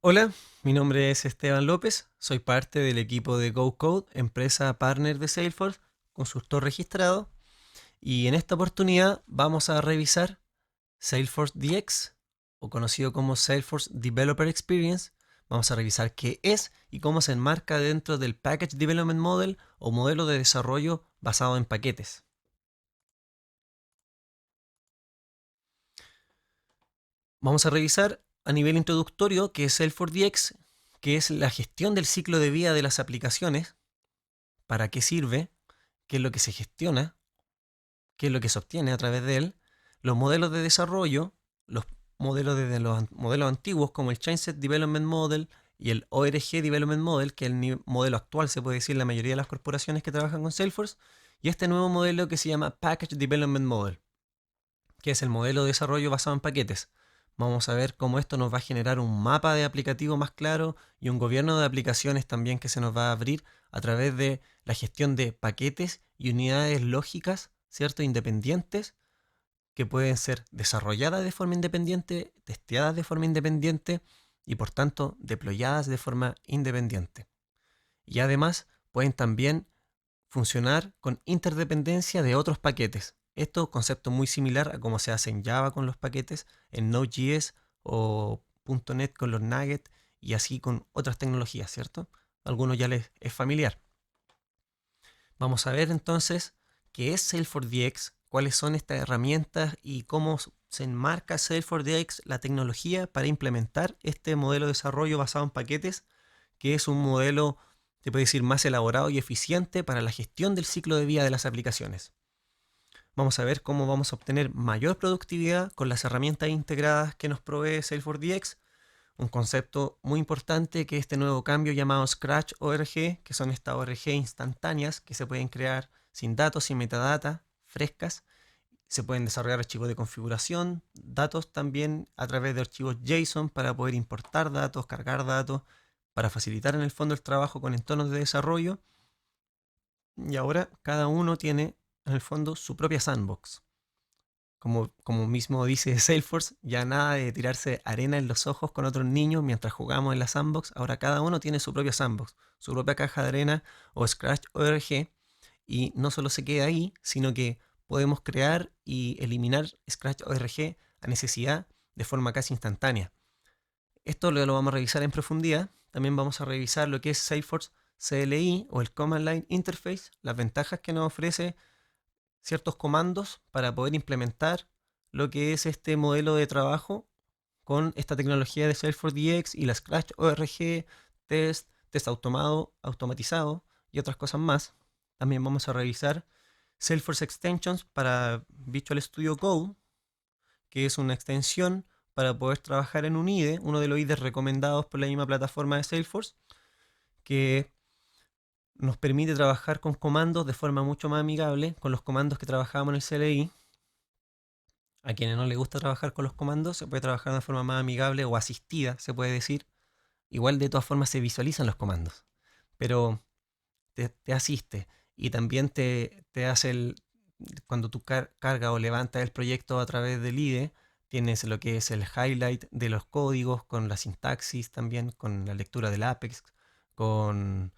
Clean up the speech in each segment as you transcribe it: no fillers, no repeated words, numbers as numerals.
Hola, mi nombre es Esteban López, soy parte del equipo de GoCode, empresa partner de Salesforce, consultor registrado, y en esta oportunidad vamos a revisar Salesforce DX, o conocido como Salesforce Developer Experience. Vamos a revisar qué es y cómo se enmarca dentro del Package Development Model o modelo de desarrollo basado en paquetes. Vamos a revisar a nivel introductorio qué es Salesforce DX, qué es la gestión del ciclo de vida de las aplicaciones, para qué sirve, qué es lo que se gestiona, qué es lo que se obtiene a través de él, los modelos de desarrollo, los modelos desde los modelos antiguos como el Chainsets Development Model y el ORG Development Model, que es el modelo actual, se puede decir, la mayoría de las corporaciones que trabajan con Salesforce, y este nuevo modelo que se llama Package Development Model, que es el modelo de desarrollo basado en paquetes. Vamos a ver cómo esto nos va a generar un mapa de aplicativo más claro y un gobierno de aplicaciones también que se nos va a abrir a través de la gestión de paquetes y unidades lógicas, ¿cierto? Independientes, que pueden ser desarrolladas de forma independiente, testeadas de forma independiente y por tanto deployadas de forma independiente. Y además pueden también funcionar con interdependencia de otros paquetes. Esto es un concepto muy similar a cómo se hace en Java con los paquetes, en Node.js o .NET con los nuggets y así con otras tecnologías, ¿cierto? A algunos ya les es familiar. Vamos a ver entonces qué es Salesforce DX, cuáles son estas herramientas y cómo se enmarca Salesforce DX, la tecnología para implementar este modelo de desarrollo basado en paquetes, que es un modelo, te puedo decir, más elaborado y eficiente para la gestión del ciclo de vida de las aplicaciones. Vamos a ver cómo vamos a obtener mayor productividad con las herramientas integradas que nos provee Salesforce DX, un concepto muy importante que es este nuevo cambio llamado Scratch ORG, que son estas ORG instantáneas que se pueden crear sin datos, sin metadata, frescas. Se pueden desarrollar archivos de configuración, datos también a través de archivos JSON para poder importar datos, cargar datos, para facilitar en el fondo el trabajo con entornos de desarrollo. Y ahora cada uno tiene en el fondo su propia sandbox. Como mismo dice Salesforce, ya nada de tirarse arena en los ojos con otros niños mientras jugamos en la sandbox. Ahora cada uno tiene su propia sandbox, su propia caja de arena o Scratch ORG. Y no solo se queda ahí, sino que podemos crear y eliminar Scratch ORG a necesidad de forma casi instantánea. Esto lo vamos a revisar en profundidad. También vamos a revisar lo que es Salesforce CLI o el Command Line Interface, las ventajas que nos ofrece ciertos comandos para poder implementar lo que es este modelo de trabajo con esta tecnología de Salesforce DX y la Scratch ORG, test automatizado y otras cosas más. También vamos a revisar Salesforce Extensions para Visual Studio Code, que es una extensión para poder trabajar en un IDE, uno de los IDEs recomendados por la misma plataforma de Salesforce, que nos permite trabajar con comandos de forma mucho más amigable con los comandos que trabajábamos en el CLI. A quienes no les gusta trabajar con los comandos, se puede trabajar de una forma más amigable o asistida, se puede decir. Igual de todas formas se visualizan los comandos, pero te asiste y también te hace cuando tú cargas o levantas el proyecto a través del IDE, tienes lo que es el highlight de los códigos, con la sintaxis también, con la lectura del Apex, con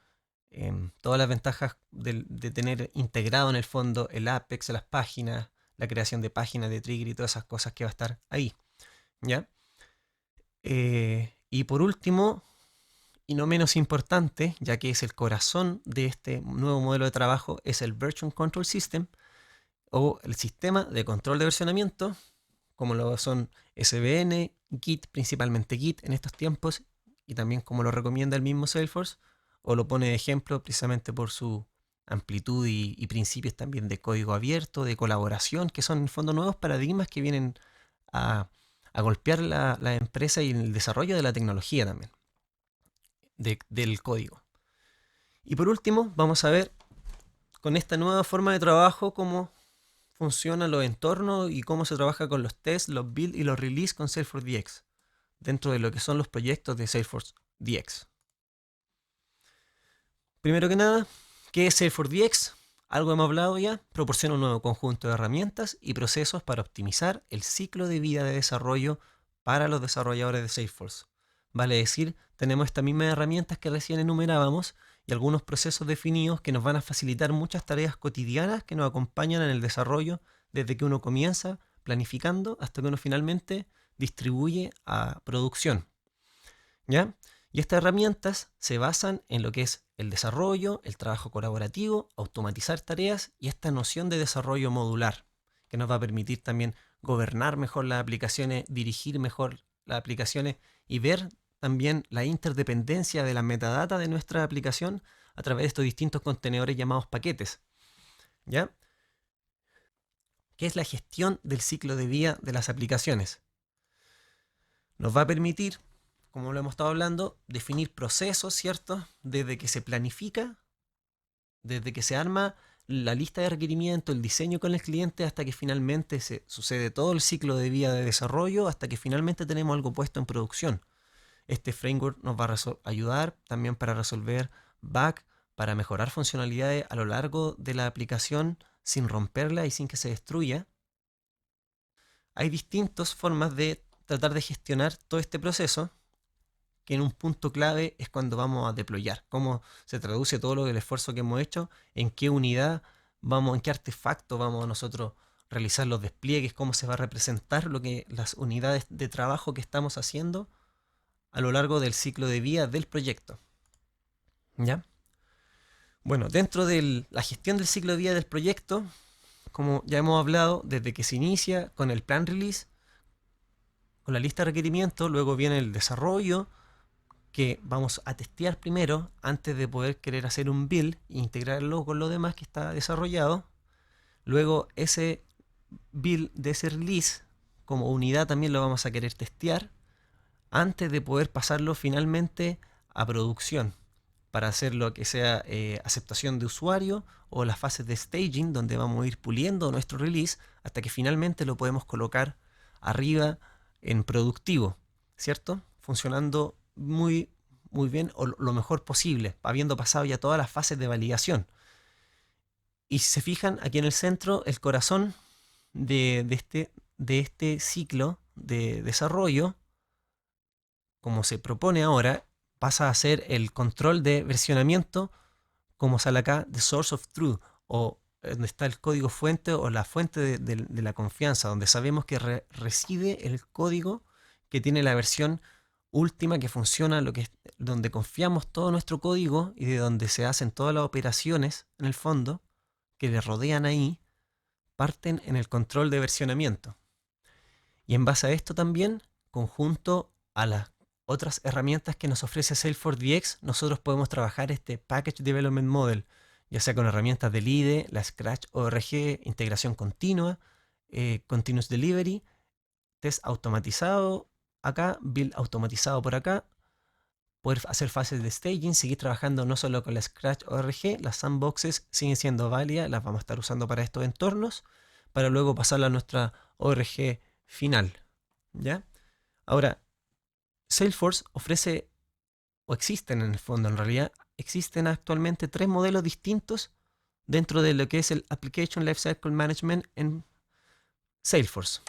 todas las ventajas de tener integrado en el fondo el Apex, las páginas, la creación de páginas de trigger y todas esas cosas que va a estar ahí, ¿ya? Y por último, y no menos importante, ya que es el corazón de este nuevo modelo de trabajo, es el Version Control System o el sistema de control de versionamiento, como lo son SVN, Git, principalmente Git en estos tiempos, y también como lo recomienda el mismo Salesforce, o lo pone de ejemplo precisamente por su amplitud y principios también de código abierto, de colaboración, que son en el fondo nuevos paradigmas que vienen a, a golpear la empresa y el desarrollo de la tecnología también, del código. Y por último, vamos a ver con esta nueva forma de trabajo cómo funcionan los entornos y cómo se trabaja con los tests, los builds y los release con Salesforce DX dentro de lo que son los proyectos de Salesforce DX. Primero que nada, ¿qué es Salesforce DX? Algo hemos hablado ya, proporciona un nuevo conjunto de herramientas y procesos para optimizar el ciclo de vida de desarrollo para los desarrolladores de Salesforce. Vale decir, tenemos estas mismas herramientas que recién enumerábamos y algunos procesos definidos que nos van a facilitar muchas tareas cotidianas que nos acompañan en el desarrollo desde que uno comienza planificando hasta que uno finalmente distribuye a producción. ¿Ya? Y estas herramientas se basan en lo que es el desarrollo, el trabajo colaborativo, automatizar tareas y esta noción de desarrollo modular, que nos va a permitir también gobernar mejor las aplicaciones, dirigir mejor las aplicaciones y ver también la interdependencia de la metadata de nuestra aplicación a través de estos distintos contenedores llamados paquetes. ¿Ya? ¿Qué es la gestión del ciclo de vida de las aplicaciones? Nos va a permitir, como lo hemos estado hablando, definir procesos, ¿cierto? Desde que se planifica, desde que se arma la lista de requerimientos, el diseño con el cliente, hasta que finalmente se sucede todo el ciclo de vida de desarrollo, hasta que finalmente tenemos algo puesto en producción. Este framework nos va a ayudar también para resolver bugs, para mejorar funcionalidades a lo largo de la aplicación sin romperla y sin que se destruya. Hay distintas formas de tratar de gestionar todo este proceso, que en un punto clave es cuando vamos a deployar, cómo se traduce todo lo del esfuerzo que hemos hecho, en qué unidad vamos, en qué artefacto vamos a nosotros realizar los despliegues, cómo se va a representar lo que las unidades de trabajo que estamos haciendo a lo largo del ciclo de vida del proyecto. ¿Ya? Bueno, dentro de la gestión del ciclo de vida del proyecto, como ya hemos hablado, desde que se inicia con el plan release, con la lista de requerimientos, luego viene el desarrollo, que vamos a testear primero antes de poder querer hacer un build e integrarlo con lo demás que está desarrollado. Luego ese build de ese release como unidad también lo vamos a querer testear antes de poder pasarlo finalmente a producción para hacer lo que sea aceptación de usuario o las fases de staging donde vamos a ir puliendo nuestro release hasta que finalmente lo podemos colocar arriba en productivo, ¿cierto? Funcionando muy bien o lo mejor posible, habiendo pasado ya todas las fases de validación. Y si se fijan, aquí en el centro, el corazón de este ciclo de desarrollo, como se propone ahora, pasa a ser el control de versionamiento, como sale acá, the source of truth, o donde está el código fuente o la fuente de la confianza, donde sabemos que reside el código que tiene la versión última que funciona, donde confiamos todo nuestro código y de donde se hacen todas las operaciones, en el fondo, que le rodean ahí, parten en el control de versionamiento. Y en base a esto también, conjunto a las otras herramientas que nos ofrece Salesforce DX, nosotros podemos trabajar este Package Development Model, ya sea con herramientas del IDE, la Scratch ORG, integración continua, Continuous Delivery, test automatizado acá, build automatizado por acá, poder hacer fases de staging, seguir trabajando no solo con la Scratch ORG, las sandboxes siguen siendo válidas, las vamos a estar usando para estos entornos, para luego pasarla a nuestra ORG final. ¿Ya? Ahora, Salesforce ofrece, o existen en el fondo, en realidad, existen actualmente 3 modelos distintos dentro de lo que es el Application Lifecycle Management en Salesforce.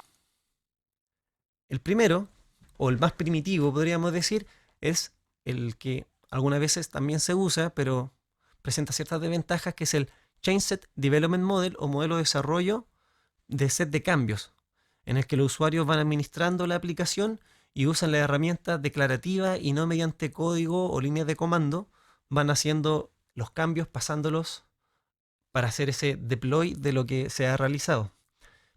El primero, o el más primitivo, podríamos decir, es el que algunas veces también se usa, pero presenta ciertas desventajas, que es el Change Set Development Model o modelo de desarrollo de set de cambios, en el que los usuarios van administrando la aplicación y usan la herramienta declarativa y no mediante código o líneas de comando, van haciendo los cambios, pasándolos para hacer ese deploy de lo que se ha realizado.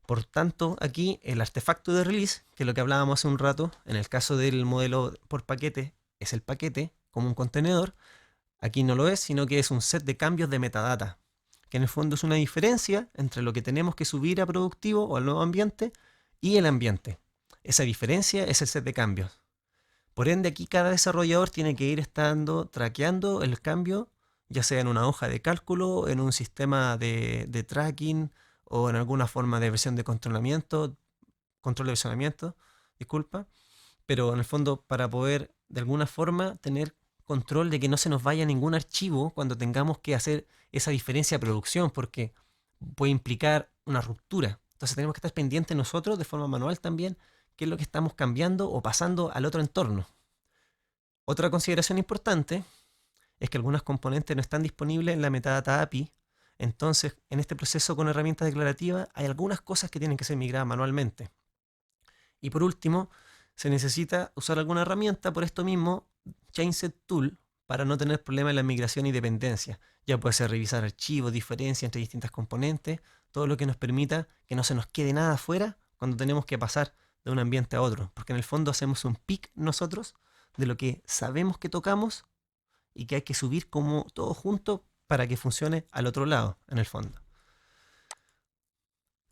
Por tanto, aquí el artefacto de release, que es lo que hablábamos hace un rato, en el caso del modelo por paquete, es el paquete como un contenedor. Aquí no lo es, sino que es un set de cambios de metadata, que en el fondo es una diferencia entre lo que tenemos que subir a productivo o al nuevo ambiente y el ambiente. Esa diferencia es el set de cambios. Por ende, aquí cada desarrollador tiene que ir traqueando el cambio, ya sea en una hoja de cálculo, en un sistema de tracking o en alguna forma de versión de control de versionamiento, disculpa, pero en el fondo para poder de alguna forma tener control de que no se nos vaya ningún archivo cuando tengamos que hacer esa diferencia de producción, porque puede implicar una ruptura. Entonces tenemos que estar pendientes nosotros de forma manual también qué es lo que estamos cambiando o pasando al otro entorno. Otra consideración importante es que algunos componentes no están disponibles en la metadata API. Entonces, en este proceso con herramientas declarativas hay algunas cosas que tienen que ser migradas manualmente. Y por último, se necesita usar alguna herramienta, por esto mismo, Chainset Tool, para no tener problemas en la migración y dependencia. Ya puede ser revisar archivos, diferencias entre distintas componentes, todo lo que nos permita que no se nos quede nada afuera cuando tenemos que pasar de un ambiente a otro. Porque en el fondo hacemos un pick nosotros de lo que sabemos que tocamos y que hay que subir como todo junto para que funcione al otro lado, en el fondo.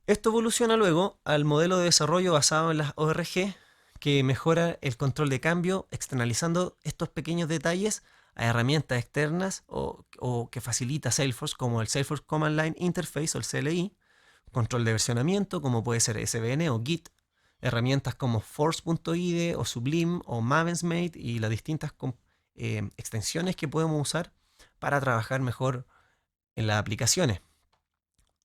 Esto evoluciona luego al modelo de desarrollo basado en las ORG, que mejora el control de cambio externalizando estos pequeños detalles a herramientas externas o que facilita Salesforce, como el Salesforce Command Line Interface o el CLI, control de versionamiento como puede ser SVN o Git, herramientas como Force.ide o Sublime o Mavensmate y las distintas extensiones que podemos usar para trabajar mejor en las aplicaciones.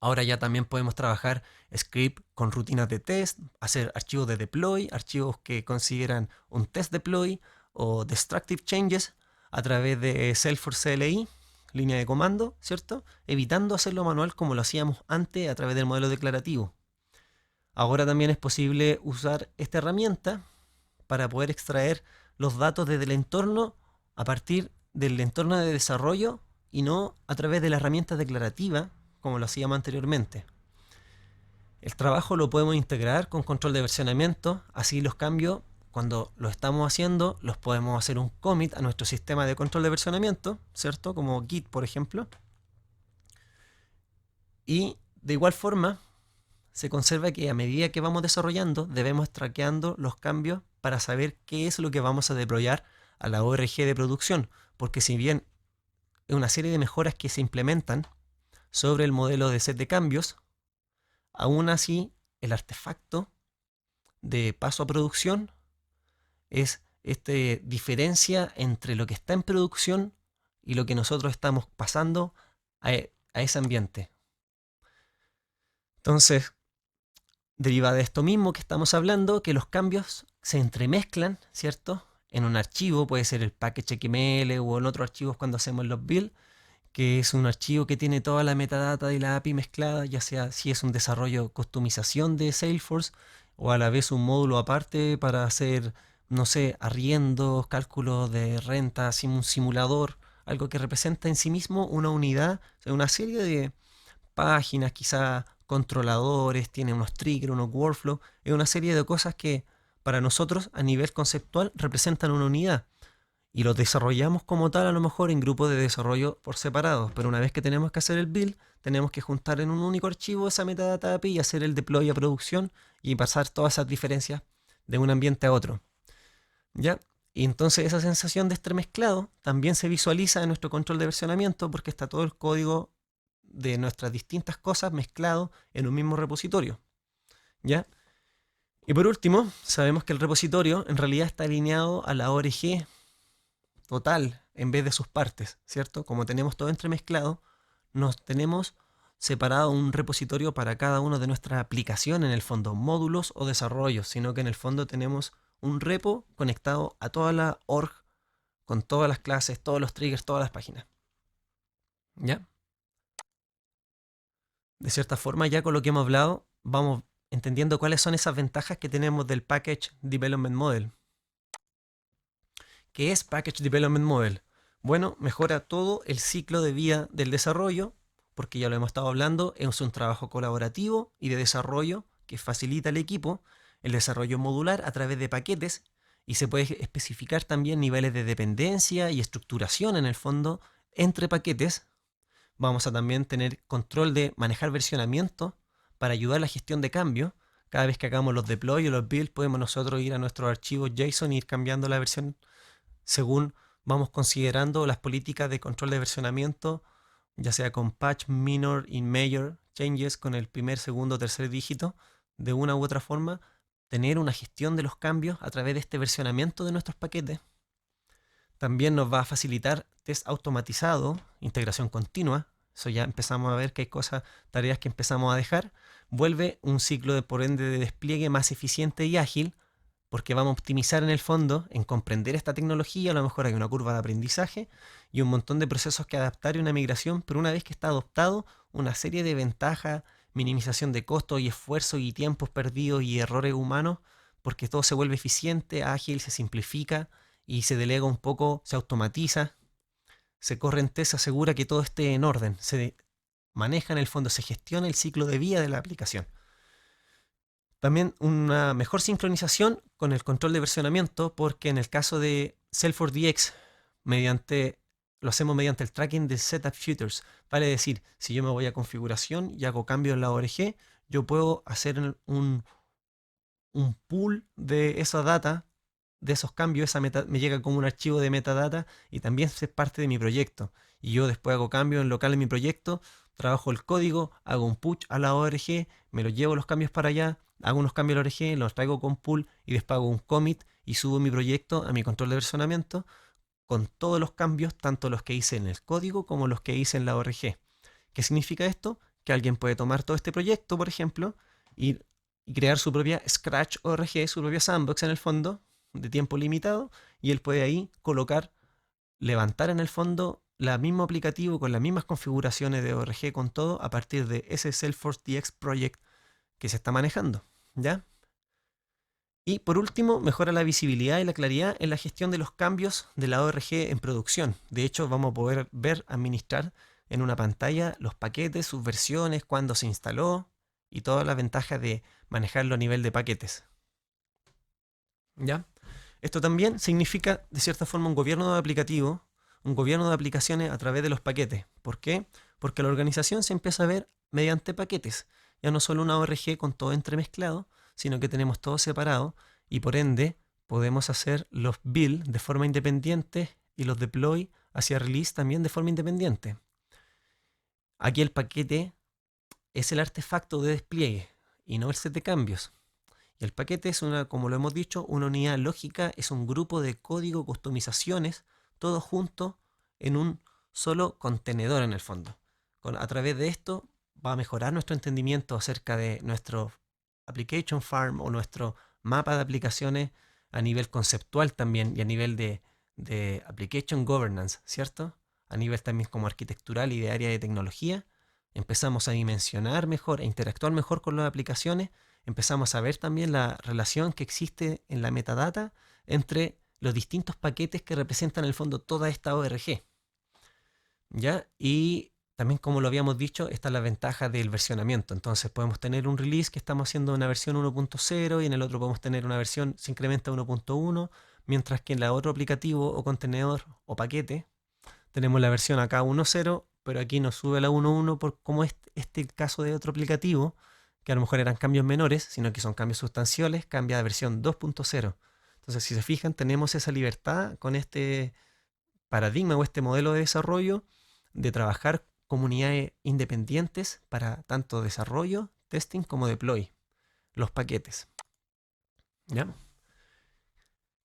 Ahora ya también podemos trabajar script con rutinas de test, hacer archivos de deploy, archivos que consideran un test deploy o destructive changes a través de Salesforce CLI, línea de comando, ¿cierto? Evitando hacerlo manual como lo hacíamos antes a través del modelo declarativo. Ahora también es posible usar esta herramienta para poder extraer los datos desde el entorno a partir del entorno de desarrollo y no a través de la herramienta declarativa como lo hacíamos anteriormente. El trabajo lo podemos integrar con control de versionamiento, así los cambios, cuando los estamos haciendo, los podemos hacer un commit a nuestro sistema de control de versionamiento, ¿cierto? Como Git, por ejemplo. Y de igual forma, se conserva que a medida que vamos desarrollando, debemos traqueando los cambios para saber qué es lo que vamos a deployar a la ORG de producción, porque si bien es una serie de mejoras que se implementan sobre el modelo de set de cambios, aún así el artefacto de paso a producción es esta diferencia entre lo que está en producción y lo que nosotros estamos pasando a ese ambiente. Entonces, deriva de esto mismo que estamos hablando, que los cambios se entremezclan, ¿cierto? En un archivo, puede ser el package XML o en otros archivos cuando hacemos los builds, que es un archivo que tiene toda la metadata de la API mezclada, ya sea si es un desarrollo customización de Salesforce o a la vez un módulo aparte para hacer, no sé, arriendos, cálculos de renta, un simulador, algo que representa en sí mismo una unidad, una serie de páginas, quizá controladores, tiene unos triggers, unos workflows, es una serie de cosas que para nosotros a nivel conceptual representan una unidad. Y los desarrollamos como tal a lo mejor en grupos de desarrollo por separado, pero una vez que tenemos que hacer el build, tenemos que juntar en un único archivo esa metadata API y hacer el deploy a producción y pasar todas esas diferencias de un ambiente a otro. ¿Ya? Y entonces esa sensación de estar mezclado también se visualiza en nuestro control de versionamiento porque está todo el código de nuestras distintas cosas mezclado en un mismo repositorio. ¿Ya? Y por último, sabemos que el repositorio en realidad está alineado a la ORG total en vez de sus partes, ¿cierto? Como tenemos todo entremezclado, nos tenemos separado un repositorio para cada una de nuestras aplicaciones, en el fondo, módulos o desarrollos, sino que en el fondo tenemos un repo conectado a toda la org, con todas las clases, todos los triggers, todas las páginas. ¿Ya? De cierta forma, ya con lo que hemos hablado, vamos entendiendo cuáles son esas ventajas que tenemos del Package Development Model. ¿Qué es Package Development Model? Bueno, mejora todo el ciclo de vida del desarrollo, porque ya lo hemos estado hablando, es un trabajo colaborativo y de desarrollo que facilita al equipo el desarrollo modular a través de paquetes y se puede especificar también niveles de dependencia y estructuración en el fondo entre paquetes. Vamos a también tener control de manejar versionamiento para ayudar a la gestión de cambio. Cada vez que hagamos los deploy o los builds podemos nosotros ir a nuestros archivos JSON e ir cambiando la versión según vamos considerando las políticas de control de versionamiento, ya sea con patch, minor y major changes con el primer, segundo, tercer dígito, de una u otra forma, tener una gestión de los cambios a través de este versionamiento de nuestros paquetes. También nos va a facilitar test automatizado, integración continua. Eso ya empezamos a ver que hay cosas, tareas que empezamos a dejar. Vuelve un ciclo de por ende de despliegue más eficiente y ágil, porque vamos a optimizar en el fondo en comprender esta tecnología. A lo mejor hay una curva de aprendizaje y un montón de procesos que adaptar y una migración, pero una vez que está adoptado, una serie de ventajas, minimización de costos y esfuerzos y tiempos perdidos y errores humanos, porque todo se vuelve eficiente, ágil, se simplifica y se delega un poco, se automatiza, se corre en test, se asegura que todo esté en orden, se maneja en el fondo, se gestiona el ciclo de vida de la aplicación. También una mejor sincronización con el control de versionamiento, porque en el caso de Salesforce DX, lo hacemos mediante el tracking de Setup Futures. Vale decir, si yo me voy a configuración y hago cambios en la ORG, yo puedo hacer un pool de esa data, de esos cambios, me llega como un archivo de metadata y también es parte de mi proyecto. Y yo después hago cambios en local en mi proyecto, trabajo el código, hago un push a la ORG, me lo llevo los cambios para allá, hago unos cambios a la ORG, los traigo con pull y después hago un commit y subo mi proyecto a mi control de versionamiento con todos los cambios, tanto los que hice en el código como los que hice en la ORG. ¿Qué significa esto? Que alguien puede tomar todo este proyecto, por ejemplo, y crear su propia Scratch ORG, su propia sandbox en el fondo, de tiempo limitado, y él puede ahí levantar en el fondo el mismo aplicativo con las mismas configuraciones de ORG, con todo, a partir de ese Salesforce DX Project que se está manejando, ¿ya? Y por último, mejora la visibilidad y la claridad en la gestión de los cambios de la ORG en producción. De hecho, vamos a poder administrar en una pantalla los paquetes, sus versiones, cuándo se instaló y todas las ventajas de manejarlo a nivel de paquetes. ¿Ya? Esto también significa, de cierta forma, un gobierno de aplicativos, un gobierno de aplicaciones a través de los paquetes. ¿Por qué? Porque la organización se empieza a ver mediante paquetes. Ya no solo una ORG con todo entremezclado, sino que tenemos todo separado y por ende podemos hacer los build de forma independiente y los deploy hacia release también de forma independiente. Aquí el paquete es el artefacto de despliegue y no el set de cambios. Y el paquete es como lo hemos dicho, una unidad lógica, es un grupo de código, customizaciones, todo junto en un solo contenedor en el fondo. A través de esto va a mejorar nuestro entendimiento acerca de nuestro application farm o nuestro mapa de aplicaciones a nivel conceptual también y a nivel de application governance, ¿cierto? A nivel también como arquitectural y de área de tecnología. Empezamos a dimensionar mejor e interactuar mejor con las aplicaciones. Empezamos a ver también la relación que existe en la metadata entre los distintos paquetes que representan en el fondo toda esta ORG. ¿Ya? Y también, como lo habíamos dicho, está la ventaja del versionamiento. Entonces podemos tener un release que estamos haciendo una versión 1.0 y en el otro podemos tener una versión se incrementa a 1.1, mientras que en la otro aplicativo o contenedor o paquete tenemos la versión acá 1.0, pero aquí nos sube a la 1.1 por como este caso de otro aplicativo, que a lo mejor eran cambios menores, sino que son cambios sustanciales, cambia de versión 2.0. Entonces, si se fijan, tenemos esa libertad con este paradigma o este modelo de desarrollo de trabajar comunidades independientes para tanto desarrollo, testing como deploy, los paquetes. ¿Ya?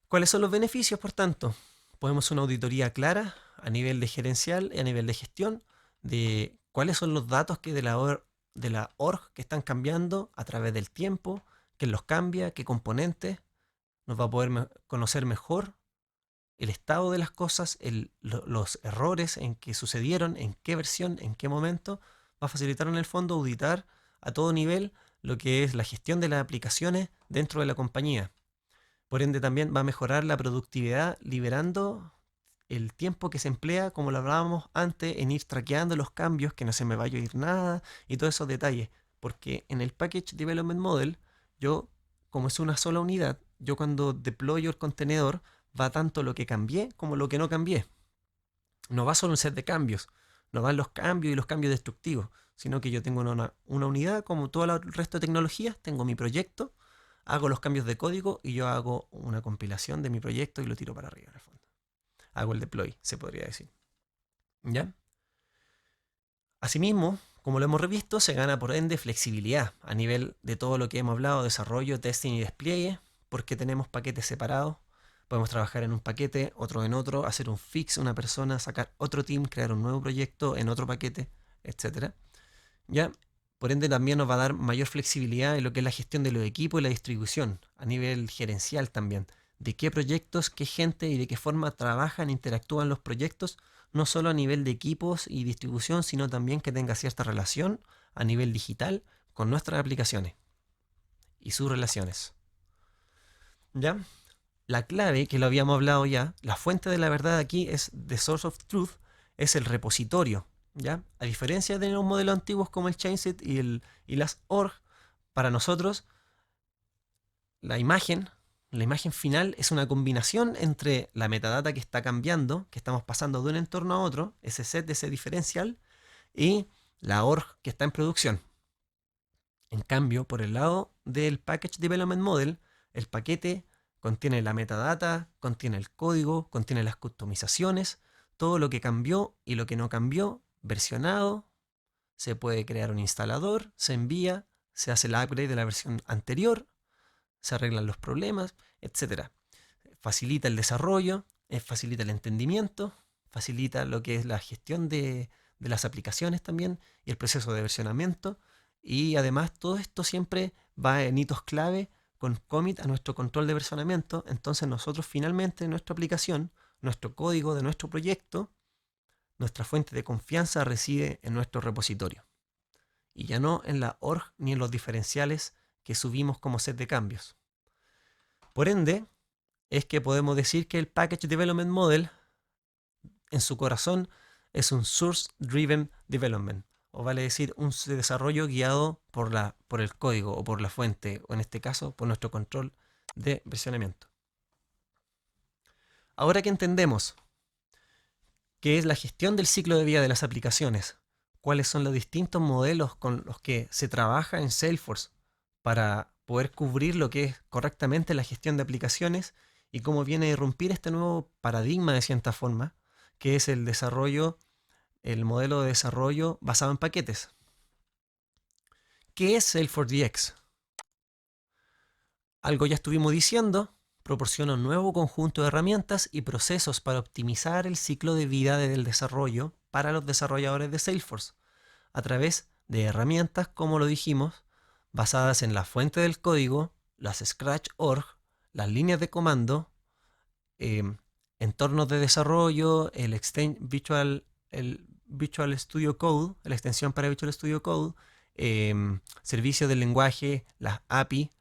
¿Cuáles son los beneficios, por tanto? Podemos una auditoría clara a nivel de gerencial y a nivel de gestión de cuáles son los datos que de la org que están cambiando a través del tiempo, qué los cambia, qué componentes, nos va a poder conocer mejor el estado de las cosas, los errores en que sucedieron, en qué versión, en qué momento, va a facilitar en el fondo auditar a todo nivel lo que es la gestión de las aplicaciones dentro de la compañía. Por ende también va a mejorar la productividad liberando el tiempo que se emplea, como lo hablábamos antes, en ir traqueando los cambios, que no se me vaya a ir nada y todos esos detalles. Porque en el Package Development Model, yo, como es una sola unidad, yo cuando deployo el contenedor, va tanto lo que cambié como lo que no cambié. No va solo un set de cambios, no van los cambios y los cambios destructivos, sino que yo tengo una unidad, como todo el resto de tecnologías, tengo mi proyecto, hago los cambios de código y yo hago una compilación de mi proyecto y lo tiro para arriba en el fondo. Hago el deploy, se podría decir. ¿Ya? Asimismo, como lo hemos revisto, se gana por ende flexibilidad a nivel de todo lo que hemos hablado, desarrollo, testing y despliegue, porque tenemos paquetes separados. Podemos trabajar en un paquete, otro en otro, hacer un fix, una persona, sacar otro team, crear un nuevo proyecto en otro paquete, etc. ¿Ya? Por ende también nos va a dar mayor flexibilidad en lo que es la gestión de los equipos y la distribución, a nivel gerencial también. De qué proyectos, qué gente y de qué forma trabajan, interactúan los proyectos, no solo a nivel de equipos y distribución, sino también que tenga cierta relación a nivel digital con nuestras aplicaciones y sus relaciones. ¿Ya? La clave, que lo habíamos hablado ya, la fuente de la verdad aquí es the source of truth, es el repositorio. ¿Ya? A diferencia de los modelos antiguos como el Chainset y las org, para nosotros la imagen final es una combinación entre la metadata que está cambiando, que estamos pasando de un entorno a otro, ese set, ese diferencial, y la org que está en producción. En cambio, por el lado del Package Development Model, el paquete contiene la metadata, contiene el código, contiene las customizaciones, todo lo que cambió y lo que no cambió, versionado, se puede crear un instalador, se envía, se hace el upgrade de la versión anterior, se arreglan los problemas, etc. Facilita el desarrollo, facilita el entendimiento, facilita lo que es la gestión de las aplicaciones también y el proceso de versionamiento. Y además todo esto siempre va en hitos clave con commit a nuestro control de versionamiento. Entonces nosotros finalmente en nuestra aplicación, nuestro código de nuestro proyecto, nuestra fuente de confianza reside en nuestro repositorio. Y ya no en la org ni en los diferenciales que subimos como set de cambios. Por ende, es que podemos decir que el Package Development Model en su corazón es un Source Driven Development, o vale decir un desarrollo guiado por el código o por la fuente, o en este caso por nuestro control de versionamiento. Ahora que entendemos qué es la gestión del ciclo de vida de las aplicaciones, cuáles son los distintos modelos con los que se trabaja en Salesforce para poder cubrir lo que es correctamente la gestión de aplicaciones y cómo viene a irrumpir este nuevo paradigma de cierta forma, que es el desarrollo, el modelo de desarrollo basado en paquetes. ¿Qué es Salesforce DX? Algo ya estuvimos diciendo, proporciona un nuevo conjunto de herramientas y procesos para optimizar el ciclo de vida del desarrollo para los desarrolladores de Salesforce, a través de herramientas, como lo dijimos, basadas en la fuente del código, las Scratch.org, las líneas de comando, entornos de desarrollo, el Visual Studio Code, la extensión para Visual Studio Code, servicios del lenguaje, las API,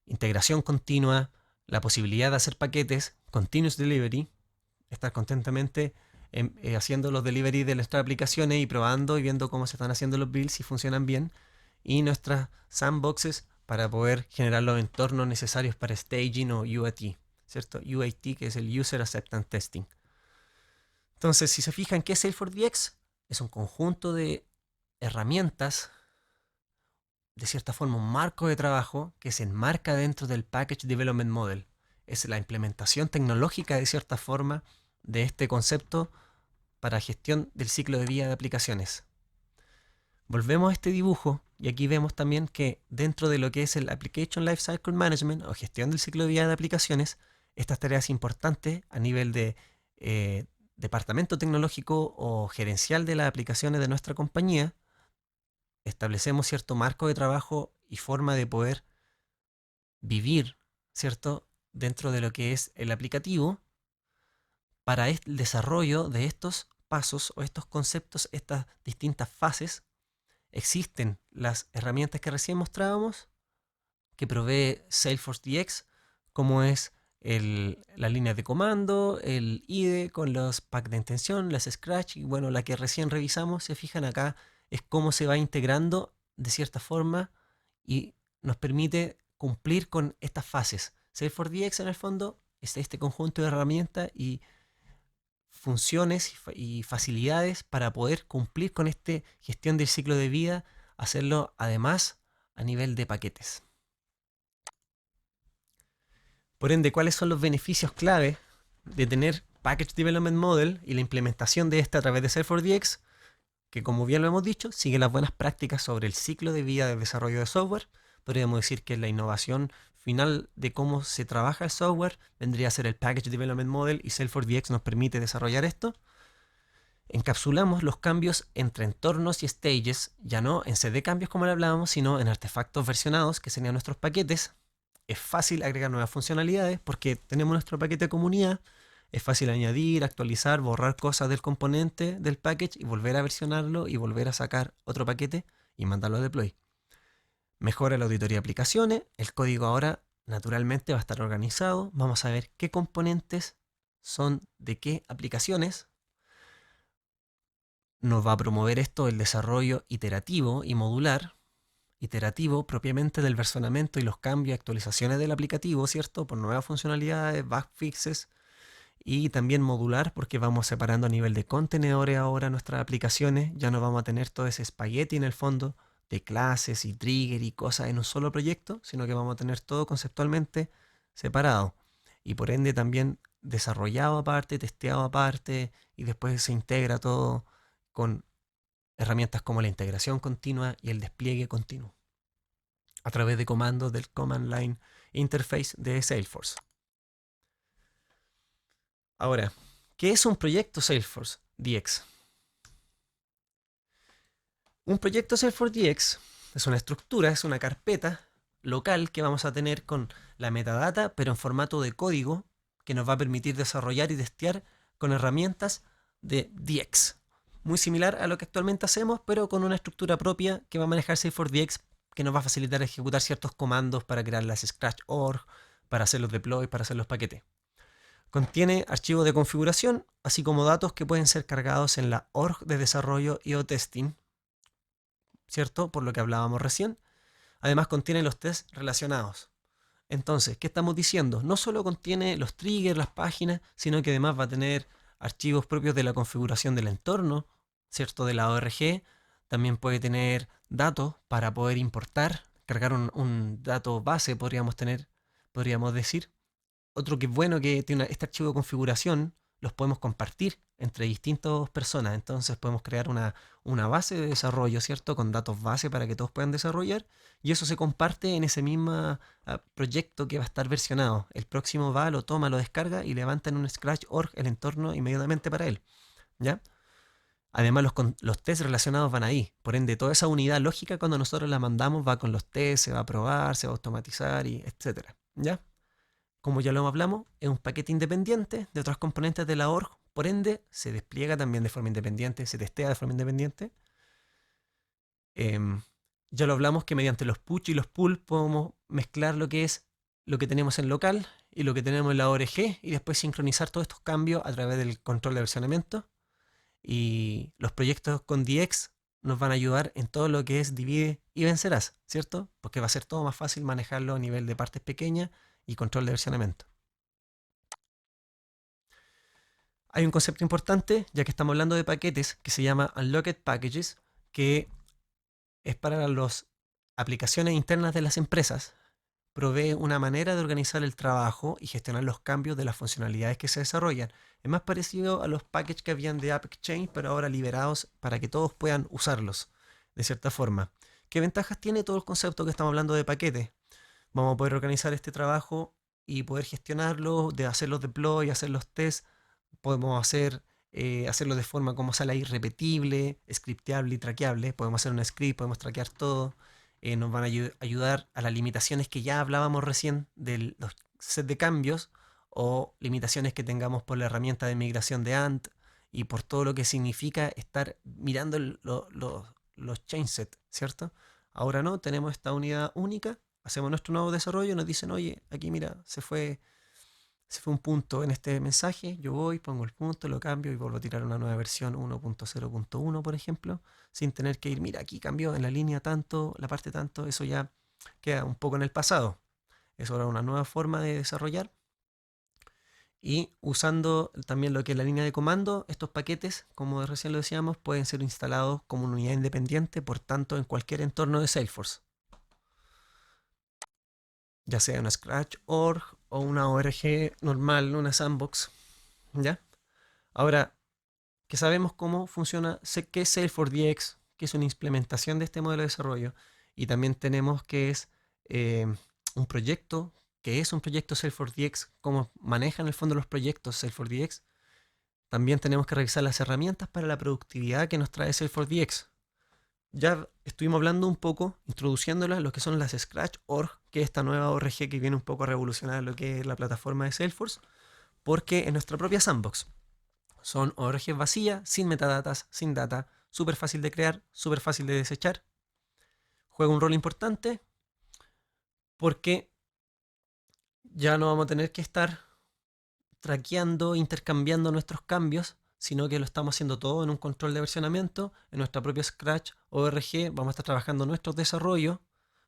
integración continua, la posibilidad de hacer paquetes, continuous delivery, estar constantemente haciendo los delivery de nuestras aplicaciones y probando y viendo cómo se están haciendo los builds, si funcionan bien, y nuestras sandboxes para poder generar los entornos necesarios para staging o UAT, ¿cierto? UAT, que es el User Acceptance Testing. Entonces, si se fijan, ¿qué es Salesforce DX? Es un conjunto de herramientas, de cierta forma un marco de trabajo que se enmarca dentro del Package Development Model. Es la implementación tecnológica de cierta forma de este concepto para gestión del ciclo de vida de aplicaciones. Volvemos a este dibujo y aquí vemos también que dentro de lo que es el Application Lifecycle Management o gestión del ciclo de vida de aplicaciones, estas tareas importantes a nivel de departamento tecnológico o gerencial de las aplicaciones de nuestra compañía, establecemos cierto marco de trabajo y forma de poder vivir, ¿cierto?, dentro de lo que es el aplicativo para el desarrollo de estos pasos o estos conceptos, estas distintas fases. Existen las herramientas que recién mostrábamos, que provee Salesforce DX, como es la línea de comando, el IDE con los packs de intención, las Scratch, y bueno, la que recién revisamos, se fijan acá, es cómo se va integrando de cierta forma y nos permite cumplir con estas fases. Salesforce DX en el fondo es este conjunto de herramientas y funciones y facilidades para poder cumplir con esta gestión del ciclo de vida, hacerlo además a nivel de paquetes. Por ende, ¿cuáles son los beneficios clave de tener Package Development Model y la implementación de esta a través de Salesforce DX? Que, como bien lo hemos dicho, sigue las buenas prácticas sobre el ciclo de vida de desarrollo de software. Podríamos decir que la innovación final de cómo se trabaja el software vendría a ser el Package Development Model y Salesforce DX nos permite desarrollar esto. Encapsulamos los cambios entre entornos y stages, ya no en CD cambios como le hablábamos, sino en artefactos versionados, que serían nuestros paquetes. Es fácil agregar nuevas funcionalidades porque tenemos nuestro paquete de comunidad. Es fácil añadir, actualizar, borrar cosas del componente del package y volver a versionarlo y volver a sacar otro paquete y mandarlo a deploy. Mejora la auditoría de aplicaciones. El código ahora naturalmente va a estar organizado. Vamos a ver qué componentes son de qué aplicaciones. Nos va a promover esto el desarrollo iterativo y modular. Iterativo propiamente del versionamiento y los cambios y actualizaciones del aplicativo, ¿cierto? Por nuevas funcionalidades, bug fixes. Y también modular porque vamos separando a nivel de contenedores ahora nuestras aplicaciones. Ya no vamos a tener todo ese espagueti en el fondo de clases y trigger y cosas en un solo proyecto, sino que vamos a tener todo conceptualmente separado. Y por ende también desarrollado aparte, testeado aparte y después se integra todo con herramientas como la integración continua y el despliegue continuo a través de comandos del Command Line Interface de Salesforce. Ahora, ¿qué es un proyecto Salesforce DX? Un proyecto Salesforce DX es una estructura, es una carpeta local que vamos a tener con la metadata, pero en formato de código, que nos va a permitir desarrollar y testear con herramientas de DX. Muy similar a lo que actualmente hacemos, pero con una estructura propia que va a manejar Salesforce DX, que nos va a facilitar ejecutar ciertos comandos para crear las scratch.org, para hacer los deploys, para hacer los paquetes. Contiene archivos de configuración, así como datos que pueden ser cargados en la org de desarrollo y o testing, ¿cierto? Por lo que hablábamos recién. Además contiene los tests relacionados. Entonces, ¿qué estamos diciendo? No solo contiene los triggers, las páginas, sino que además va a tener archivos propios de la configuración del entorno, ¿cierto? De la ORG. También puede tener datos para poder importar, cargar un dato base, podríamos decir. Otro que es bueno que tiene este archivo de configuración, los podemos compartir entre distintas personas. Entonces podemos crear una base de desarrollo, ¿cierto? Con datos base para que todos puedan desarrollar. Y eso se comparte en ese mismo proyecto que va a estar versionado. El próximo va, lo toma, lo descarga y levanta en un scratch.org el entorno inmediatamente para él. ¿Ya? Además, los tests relacionados van ahí. Por ende, toda esa unidad lógica cuando nosotros la mandamos va con los tests, se va a probar, se va a automatizar y etcétera. ¿Ya? Como ya lo hablamos, es un paquete independiente de otros componentes de la org, por ende se despliega también de forma independiente, se testea de forma independiente. Ya lo hablamos que mediante los push y los pull podemos mezclar lo que es lo que tenemos en local y lo que tenemos en la ORG y después sincronizar todos estos cambios a través del control de versionamiento. Y los proyectos con DX nos van a ayudar en todo lo que es divide y vencerás, ¿cierto? Porque va a ser todo más fácil manejarlo a nivel de partes pequeñas y control de versionamiento. Hay un concepto importante, ya que estamos hablando de paquetes, que se llama Unlocked Packages, que es para las aplicaciones internas de las empresas. Provee una manera de organizar el trabajo y gestionar los cambios de las funcionalidades que se desarrollan. Es más parecido a los packages que habían de AppExchange, pero ahora liberados para que todos puedan usarlos de cierta forma. ¿Qué ventajas tiene todo el concepto que estamos hablando de paquetes? Vamos a poder organizar este trabajo y poder gestionarlo, de hacer los deploy, hacer los tests. Podemos hacerlo de forma como sale ahí repetible, scripteable y traqueable. Podemos hacer un script, podemos traquear todo. Nos van a ayudar a las limitaciones que ya hablábamos recién de los set de cambios o limitaciones que tengamos por la herramienta de migración de Ant y por todo lo que significa estar mirando los change set, ¿cierto? Ahora no, tenemos esta unidad única, hacemos nuestro nuevo desarrollo y nos dicen, oye, aquí mira, se fue un punto en este mensaje, yo voy, pongo el punto, lo cambio y vuelvo a tirar una nueva versión 1.0.1, por ejemplo, sin tener que ir, mira, aquí cambió en la línea tanto, la parte tanto, eso ya queda un poco en el pasado. Es ahora una nueva forma de desarrollar. Y usando también lo que es la línea de comando, estos paquetes, como recién lo decíamos, pueden ser instalados como una unidad independiente, por tanto, en cualquier entorno de Salesforce. Ya sea una Scratch.org o una ORG normal, una sandbox. ¿Ya? Ahora, que sabemos cómo funciona, sé qué es Salesforce DX, que es una implementación de este modelo de desarrollo, y también tenemos que es eh, un proyecto, que es un proyecto Salesforce DX, cómo manejan en el fondo los proyectos Salesforce DX. También tenemos que revisar las herramientas para la productividad que nos trae Salesforce DX. Ya estuvimos hablando un poco, introduciéndolas, lo que son las Scratch.org, que es esta nueva ORG que viene un poco a revolucionar lo que es la plataforma de Salesforce, porque en nuestra propia sandbox son ORGs vacías, sin metadatas, sin data, súper fácil de crear, súper fácil de desechar. Juega un rol importante porque ya no vamos a tener que estar traqueando, intercambiando nuestros cambios, sino que lo estamos haciendo todo en un control de versionamiento, en nuestra propia Scratch ORG, vamos a estar trabajando nuestros desarrollos,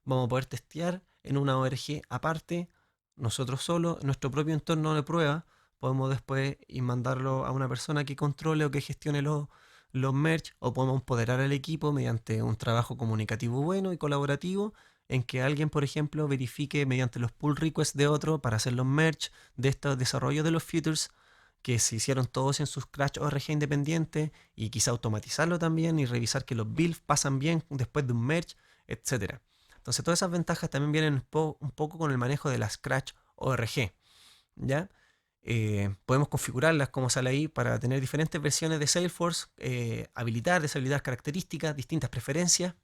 vamos a poder testear en una ORG aparte, nosotros solos, en nuestro propio entorno de prueba, podemos después y mandarlo a una persona que controle o que gestione los merge, o podemos empoderar al equipo mediante un trabajo comunicativo bueno y colaborativo, en que alguien, por ejemplo, verifique mediante los pull requests de otro para hacer los merge de estos desarrollos de los features que se hicieron todos en sus Scratch ORG independientes, y quizá automatizarlo también y revisar que los builds pasan bien después de un merge, etc. Entonces todas esas ventajas también vienen un poco con el manejo de la Scratch ORG, ¿ya? Podemos configurarlas como sale ahí para tener diferentes versiones de Salesforce, habilitar, deshabilitar características, distintas preferencias.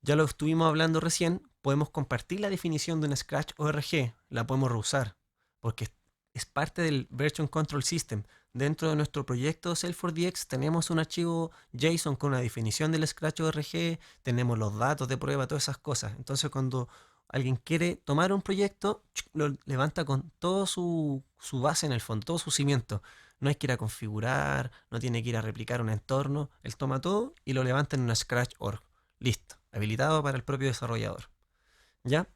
Ya lo estuvimos hablando recién, podemos compartir la definición de un Scratch ORG, la podemos reusar, porque es parte del Version Control System. Dentro de nuestro proyecto Salesforce DX tenemos un archivo JSON con una definición del Scratch ORG, tenemos los datos de prueba, todas esas cosas. Entonces cuando alguien quiere tomar un proyecto, lo levanta con toda su base en el fondo, todo su cimiento. No hay que ir a configurar, no tiene que ir a replicar un entorno, él toma todo y lo levanta en una Scratch org. Listo, habilitado para el propio desarrollador. ¿Ya?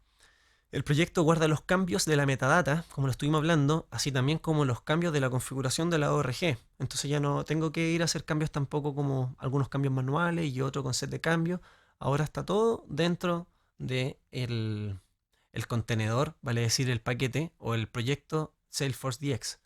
El proyecto guarda los cambios de la metadata, como lo estuvimos hablando, así también como los cambios de la configuración de la ORG. Entonces ya no tengo que ir a hacer cambios tampoco como algunos cambios manuales y otro con set de cambios. Ahora está todo dentro de el contenedor, vale decir el paquete o el proyecto Salesforce DX.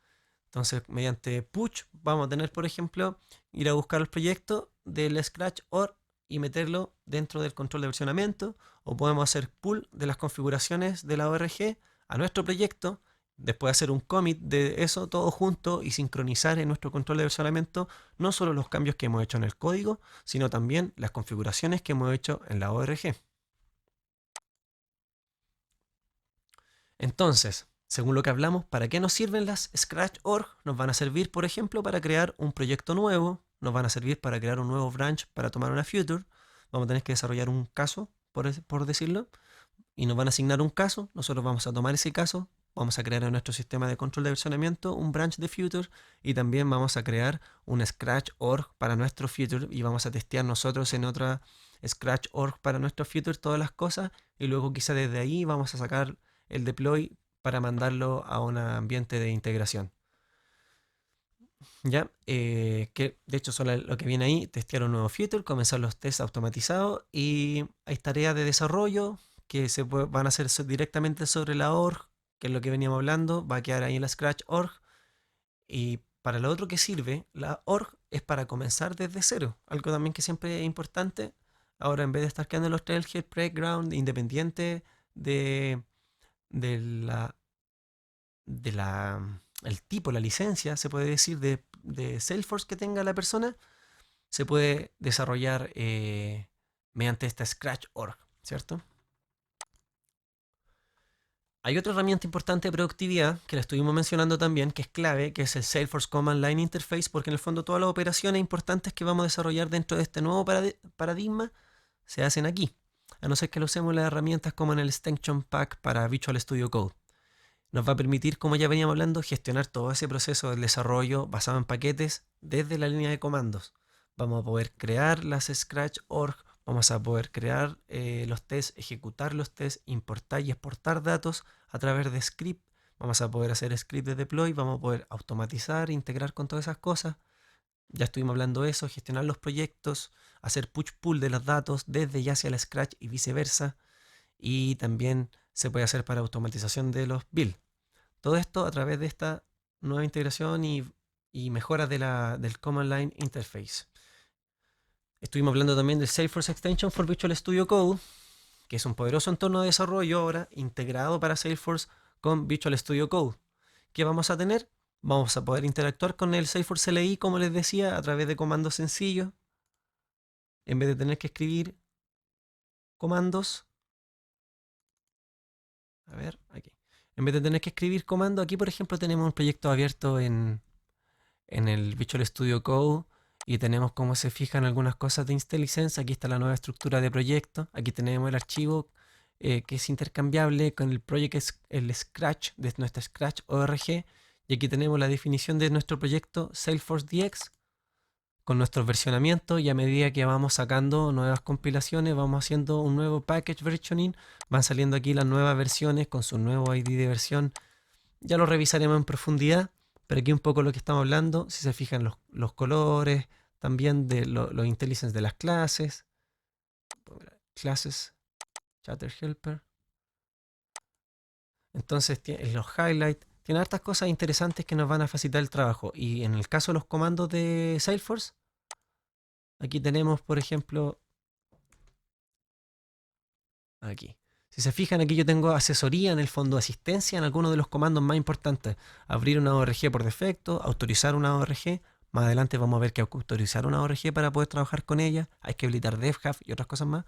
Entonces, mediante push vamos a tener, por ejemplo, ir a buscar el proyecto del Scratch org y meterlo dentro del control de versionamiento, o podemos hacer pull de las configuraciones de la ORG a nuestro proyecto, después hacer un commit de eso todo junto y sincronizar en nuestro control de versionamiento no solo los cambios que hemos hecho en el código, sino también las configuraciones que hemos hecho en la ORG. Entonces, según lo que hablamos, ¿para qué nos sirven las Scratch.org? Nos van a servir, por ejemplo, para crear un proyecto nuevo, nos van a servir para crear un nuevo branch para tomar una future, vamos a tener que desarrollar un caso, por decirlo, y nos van a asignar un caso, nosotros vamos a tomar ese caso, vamos a crear en nuestro sistema de control de versionamiento un branch de future, y también vamos a crear un Scratch.org para nuestro future, y vamos a testear nosotros en otra Scratch.org para nuestro future todas las cosas, y luego quizá desde ahí vamos a sacar el deploy para mandarlo a un ambiente de integración. ¿Ya? Que de hecho solo lo que viene ahí, testear un nuevo feature, comenzar los tests automatizados, y hay tareas de desarrollo que van a hacer directamente sobre la org, que es lo que veníamos hablando, va a quedar ahí en la Scratch org. Y para lo otro que sirve, la org es para comenzar desde cero, algo también que siempre es importante. Ahora, en vez de estar quedando en los Trailhead Playground independiente de, de la el tipo, la licencia, se puede decir, de Salesforce que tenga la persona, se puede desarrollar mediante esta Scratch.org, ¿cierto? Hay otra herramienta importante de productividad que la estuvimos mencionando también, que es clave, que es el Salesforce Command Line Interface, porque en el fondo todas las operaciones importantes que vamos a desarrollar dentro de este nuevo paradigma se hacen aquí, a no ser que lo usemos las herramientas como en el Extension Pack para Visual Studio Code. Nos va a permitir, como ya veníamos hablando, gestionar todo ese proceso del desarrollo basado en paquetes desde la línea de comandos. Vamos a poder crear las Scratch.org, vamos a poder crear los tests, ejecutar los tests, importar y exportar datos a través de script. Vamos a poder hacer script de deploy, vamos a poder automatizar, integrar con todas esas cosas. Ya estuvimos hablando de eso, gestionar los proyectos, hacer push-pull de los datos desde y hacia el Scratch y viceversa. Y también se puede hacer para automatización de los builds. Todo esto a través de esta nueva integración y mejoras del Command Line Interface. Estuvimos hablando también del Salesforce Extension for Visual Studio Code, que es un poderoso entorno de desarrollo ahora integrado para Salesforce con Visual Studio Code. ¿Qué vamos a tener? Vamos a poder interactuar con el Salesforce LI, como les decía, a través de comandos sencillos. En vez de tener que escribir comandos. A ver, aquí. En vez de tener que escribir comandos, aquí por ejemplo tenemos un proyecto abierto en el Visual Studio Code y tenemos cómo se fijan algunas cosas de IntelliSense. Aquí está la nueva estructura de proyecto. Aquí tenemos el archivo que es intercambiable con el project, el Scratch, de nuestra Scratch org. Y aquí tenemos la definición de nuestro proyecto Salesforce DX con nuestros versionamientos, y a medida que vamos sacando nuevas compilaciones, vamos haciendo un nuevo package versioning, van saliendo aquí las nuevas versiones con su nuevo ID de versión. Ya lo revisaremos en profundidad, pero aquí un poco lo que estamos hablando, si se fijan los colores, también de los IntelliSense de las clases, Chatter Helper. Entonces los highlights, tiene hartas cosas interesantes que nos van a facilitar el trabajo. Y en el caso de los comandos de Salesforce, aquí tenemos, por ejemplo, aquí. Si se fijan, aquí yo tengo asesoría, en el fondo asistencia en algunos de los comandos más importantes. Abrir una ORG por defecto, autorizar una ORG. Más adelante vamos a ver que autorizar una ORG para poder trabajar con ella. Hay que habilitar DevHub y otras cosas más.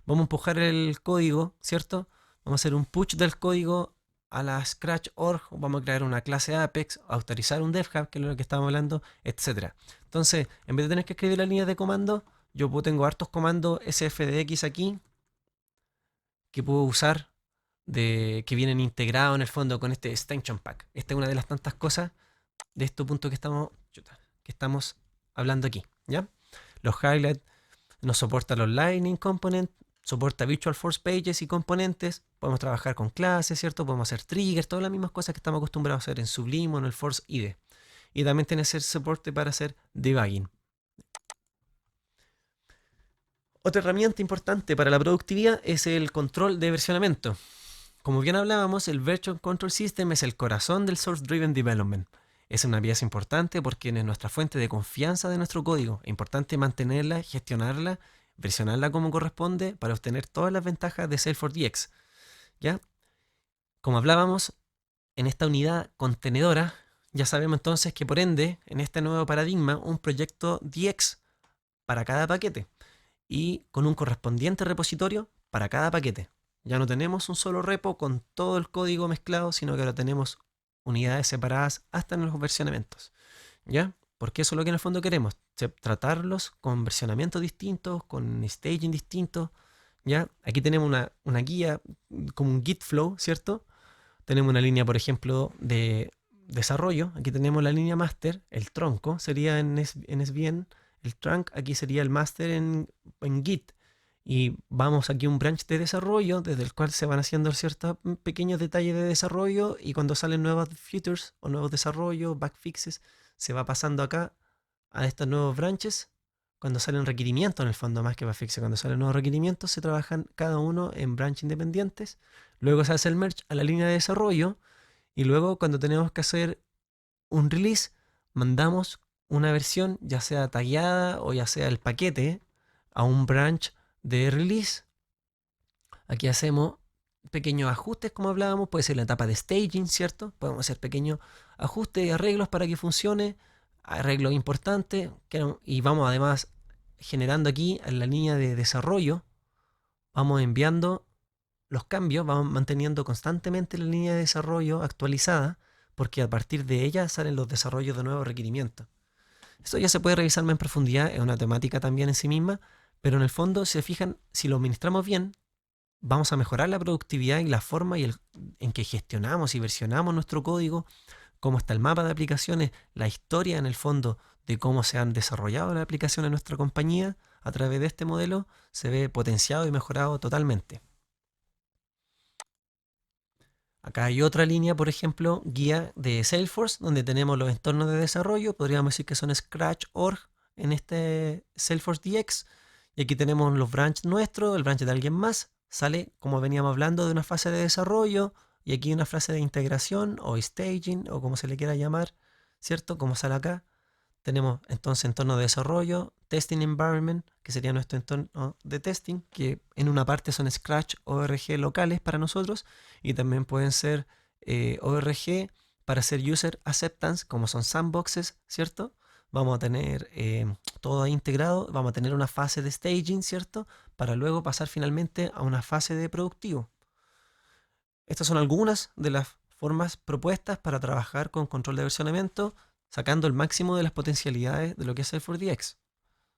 Vamos a empujar el código, ¿cierto? Vamos a hacer un push del código a la Scratch.org. Vamos a crear una clase Apex, autorizar un DevHub, que es lo que estamos hablando, etc. Entonces, en vez de tener que escribir la línea de comando, yo tengo hartos comandos sfdx aquí que puedo usar que vienen integrados en el fondo con este extension pack. Esta es una de las tantas cosas de este punto que estamos hablando aquí, ¿ya? Los highlights nos soportan los Lightning Components, soporta Visual Force Pages y componentes. Podemos trabajar con clases, ¿cierto? Podemos hacer triggers, todas las mismas cosas que estamos acostumbrados a hacer en Sublime o en el Force IDE. Y también tiene soporte para hacer debugging. Otra herramienta importante para la productividad es el control de versionamiento. Como bien hablábamos, el Version Control System es el corazón del Source Driven Development. Es una pieza importante porque es nuestra fuente de confianza de nuestro código. Es importante mantenerla, gestionarla, versionarla como corresponde para obtener todas las ventajas de Salesforce DX. ¿Ya? Como hablábamos, en esta unidad contenedora, ya sabemos entonces que por ende, en este nuevo paradigma, un proyecto DX para cada paquete y con un correspondiente repositorio para cada paquete. Ya no tenemos un solo repo con todo el código mezclado, sino que ahora tenemos unidades separadas hasta en los versionamientos. ¿Ya? Porque eso es lo que en el fondo queremos, tratarlos con versionamientos distintos, con staging distintos. ¿Ya? Aquí tenemos una guía, como un Git flow, ¿cierto? Tenemos una línea, por ejemplo, de desarrollo. Aquí tenemos la línea master, el tronco sería en SVN, el trunk aquí sería el master en Git. Y vamos aquí a un branch de desarrollo desde el cual se van haciendo ciertos pequeños detalles de desarrollo, y cuando salen nuevos features o nuevos desarrollos, backfixes, se va pasando acá a estos nuevos branches. Cuando salen requerimientos, en el fondo, más que backfixes, cuando salen nuevos requerimientos, se trabajan cada uno en branch independientes. Luego se hace el merge a la línea de desarrollo, y luego cuando tenemos que hacer un release, mandamos una versión, ya sea tagueada o ya sea el paquete, a un branch de release. Aquí hacemos pequeños ajustes, como hablábamos, puede ser la etapa de staging, ¿cierto? Podemos hacer pequeños ajustes y arreglos para que funcione, arreglos importantes, y vamos además generando aquí en la línea de desarrollo, vamos enviando los cambios, vamos manteniendo constantemente la línea de desarrollo actualizada, porque a partir de ella salen los desarrollos de nuevos requerimientos. Esto ya se puede revisar más en profundidad, es una temática también en sí misma, pero en el fondo, si se fijan, si lo administramos bien, vamos a mejorar la productividad y la forma en que gestionamos y versionamos nuestro código, cómo está el mapa de aplicaciones, la historia en el fondo de cómo se han desarrollado las aplicaciones en nuestra compañía. A través de este modelo se ve potenciado y mejorado totalmente. Acá hay otra línea, por ejemplo, guía de Salesforce, donde tenemos los entornos de desarrollo. Podríamos decir que son Scratch.org en este Salesforce DX. Y aquí tenemos los branches nuestros, el branch de alguien más. Sale, como veníamos hablando, de una fase de desarrollo. Y aquí una fase de integración o staging, o como se le quiera llamar, ¿cierto? Como sale acá. Tenemos entonces entorno de desarrollo, testing environment, que sería nuestro entorno de testing, que en una parte son Scratch ORG locales para nosotros, y también pueden ser ORG para hacer user acceptance, como son sandboxes, ¿cierto? Vamos a tener todo ahí integrado, vamos a tener una fase de staging, ¿cierto? Para luego pasar finalmente a una fase de productivo. Estas son algunas de las formas propuestas para trabajar con control de versionamiento, sacando el máximo de las potencialidades de lo que es Salesforce.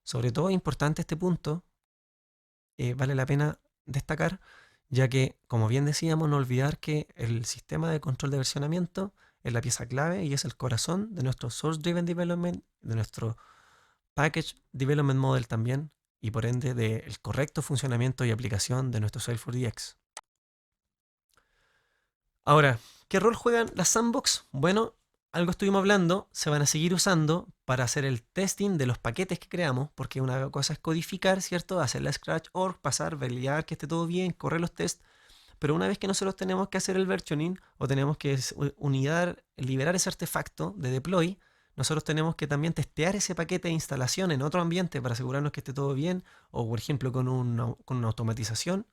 Sobre todo es importante este punto, vale la pena destacar, ya que, como bien decíamos, no olvidar que el sistema de control de versionamiento es la pieza clave y es el corazón de nuestro Source Driven Development, de nuestro Package Development Model también, y por ende del correcto funcionamiento y aplicación de nuestro Salesforce DX. Ahora, ¿qué rol juegan las sandbox? Bueno, algo estuvimos hablando, se van a seguir usando para hacer el testing de los paquetes que creamos, porque una cosa es codificar, ¿cierto? Hacer la scratch org, pasar, validar que esté todo bien, correr los tests, pero una vez que nosotros tenemos que hacer el versioning o tenemos que liberar ese artefacto de deploy, nosotros tenemos que también testear ese paquete de instalación en otro ambiente para asegurarnos que esté todo bien, o por ejemplo con una automatización.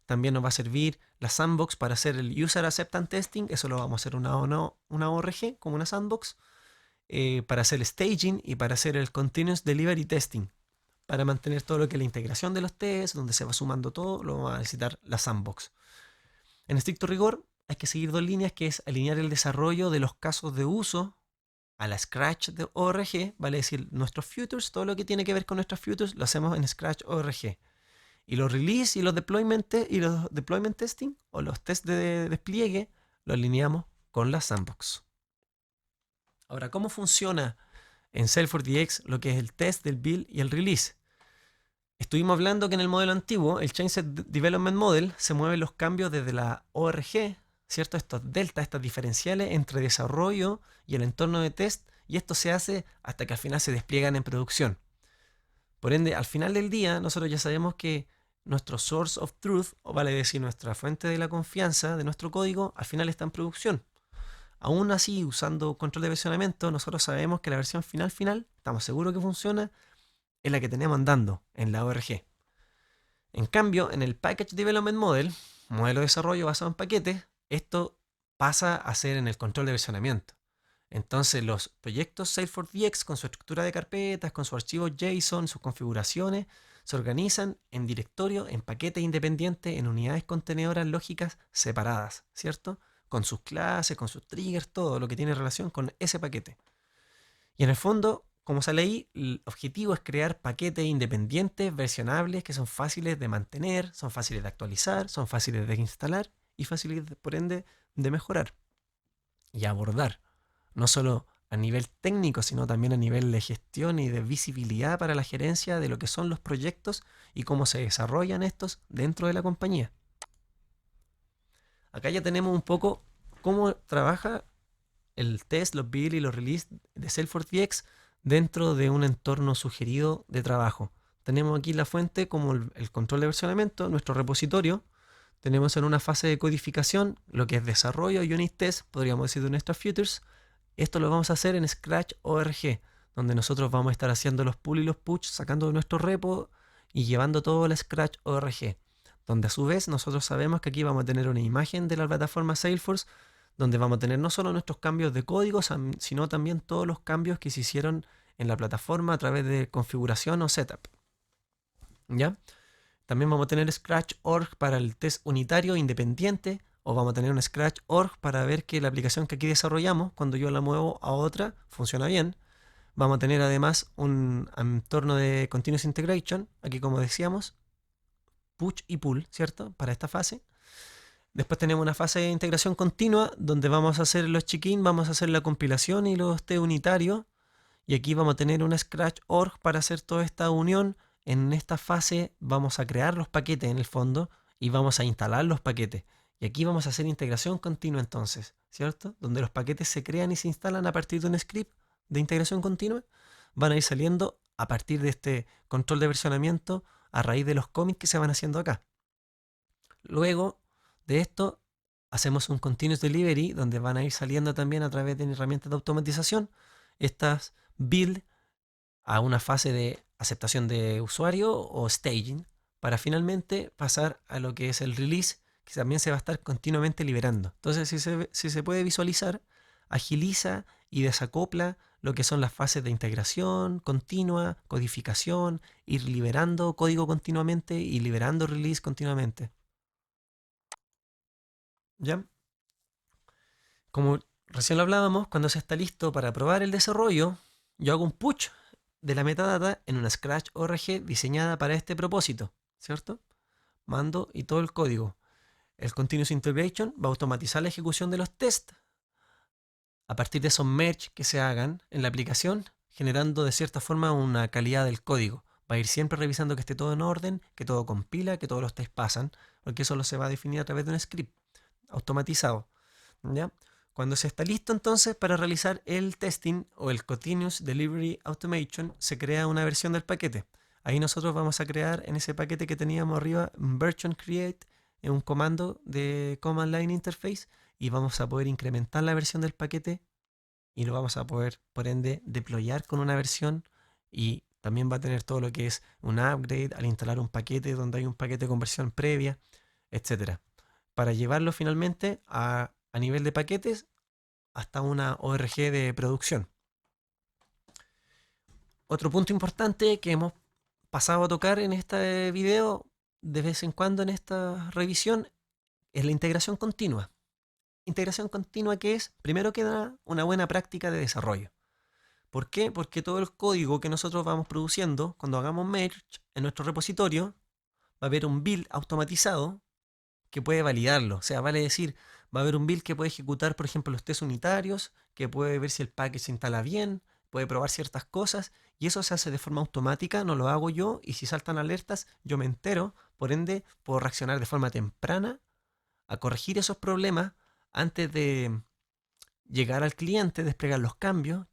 También nos va a servir la sandbox para hacer el user acceptance testing, eso lo vamos a hacer una ORG como una sandbox, para hacer el staging y para hacer el continuous delivery testing. Para mantener todo lo que es la integración de los tests, donde se va sumando todo, lo vamos a necesitar la sandbox. En estricto rigor, hay que seguir dos líneas, que es alinear el desarrollo de los casos de uso a la Scratch de ORG, vale decir, nuestros futures, todo lo que tiene que ver con nuestros futures, lo hacemos en Scratch ORG. Y los release y los deployment testing o los tests de despliegue los alineamos con la sandbox. Ahora, ¿cómo funciona en Salesforce DX lo que es el test del build y el release? Estuvimos hablando que en el modelo antiguo, el Change Development Model, se mueven los cambios desde la ORG, ¿cierto? Estos deltas, estas diferenciales entre desarrollo y el entorno de test, y esto se hace hasta que al final se despliegan en producción. Por ende, al final del día, nosotros ya sabemos que nuestro source of truth, o vale decir nuestra fuente de la confianza de nuestro código, al final está en producción. Aún así, usando control de versionamiento, nosotros sabemos que la versión final, estamos seguros que funciona, es la que tenemos andando en la ORG. En cambio, en el Package Development Model, modelo de desarrollo basado en paquetes, esto pasa a ser en el control de versionamiento. Entonces los proyectos Salesforce DX con su estructura de carpetas, con su archivo JSON, sus configuraciones, se organizan en directorio, en paquetes independientes, en unidades contenedoras lógicas separadas, ¿cierto? Con sus clases, con sus triggers, todo lo que tiene relación con ese paquete. Y en el fondo, como sale ahí, el objetivo es crear paquetes independientes, versionables, que son fáciles de mantener, son fáciles de actualizar, son fáciles de instalar y fáciles, por ende, de mejorar y abordar. No solo a nivel técnico, sino también a nivel de gestión y de visibilidad para la gerencia de lo que son los proyectos y cómo se desarrollan estos dentro de la compañía. Acá ya tenemos un poco cómo trabaja el test, los build y los release de Salesforce DX dentro de un entorno sugerido de trabajo. Tenemos aquí la fuente como el control de versionamiento, nuestro repositorio. Tenemos en una fase de codificación lo que es desarrollo y unit test, podríamos decir, de nuestras futures. Esto lo vamos a hacer en Scratch ORG, donde nosotros vamos a estar haciendo los pull y los push, sacando de nuestro repo y llevando todo al Scratch ORG, donde a su vez nosotros sabemos que aquí vamos a tener una imagen de la plataforma Salesforce, donde vamos a tener no solo nuestros cambios de código, sino también todos los cambios que se hicieron en la plataforma a través de configuración o setup. ¿Ya? También vamos a tener Scratch.org para el test unitario independiente, o vamos a tener un Scratch.org para ver que la aplicación que aquí desarrollamos, cuando yo la muevo a otra, funciona bien. Vamos a tener además un entorno de Continuous Integration, aquí como decíamos, push y pull, ¿cierto? Para esta fase. Después tenemos una fase de integración continua, donde vamos a hacer los check-in, vamos a hacer la compilación y los test unitarios. Y aquí vamos a tener una Scratch.org para hacer toda esta unión. En esta fase vamos a crear los paquetes en el fondo y vamos a instalar los paquetes. Y aquí vamos a hacer integración continua entonces, ¿cierto? Donde los paquetes se crean y se instalan a partir de un script de integración continua. Van a ir saliendo a partir de este control de versionamiento a raíz de los commits que se van haciendo acá. Luego de esto hacemos un continuous delivery donde van a ir saliendo también a través de herramientas de automatización estas build a una fase de aceptación de usuario o staging para finalmente pasar a lo que es el release, que también se va a estar continuamente liberando. Entonces, si se puede visualizar, agiliza y desacopla lo que son las fases de integración continua, codificación, ir liberando código continuamente y liberando release continuamente. ¿Ya? Como recién lo hablábamos, cuando se está listo para probar el desarrollo, yo hago un push de la metadata en una Scratch ORG diseñada para este propósito, ¿cierto? Mando y todo el código. El Continuous Integration va a automatizar la ejecución de los tests a partir de esos merge que se hagan en la aplicación, generando de cierta forma una calidad del código. Va a ir siempre revisando que esté todo en orden, que todo compila, que todos los tests pasan, porque eso se va a definir a través de un script automatizado. ¿Ya? Cuando se está listo entonces para realizar el testing o el Continuous Delivery Automation, se crea una versión del paquete. Ahí nosotros vamos a crear en ese paquete que teníamos arriba un version create, un comando de command line interface, y vamos a poder incrementar la versión del paquete y lo vamos a poder, por ende, deployar con una versión, y también va a tener todo lo que es un upgrade al instalar un paquete donde hay un paquete con versión previa, etcétera, para llevarlo finalmente a nivel de paquetes hasta una ORG de producción. Otro punto importante que hemos pasado a tocar en este video de vez en cuando en esta revisión es la integración continua. Integración continua, que es, primero que nada, una buena práctica de desarrollo. ¿Por qué? Porque todo el código que nosotros vamos produciendo, cuando hagamos merge en nuestro repositorio, va a haber un build automatizado que puede validarlo. O sea, vale decir, va a haber un build que puede ejecutar, por ejemplo, los tests unitarios, que puede ver si el package se instala bien, puede probar ciertas cosas, y eso se hace de forma automática, no lo hago yo, y si saltan alertas, yo me entero, por ende, puedo reaccionar de forma temprana a corregir esos problemas antes de llegar al cliente, desplegar los cambios,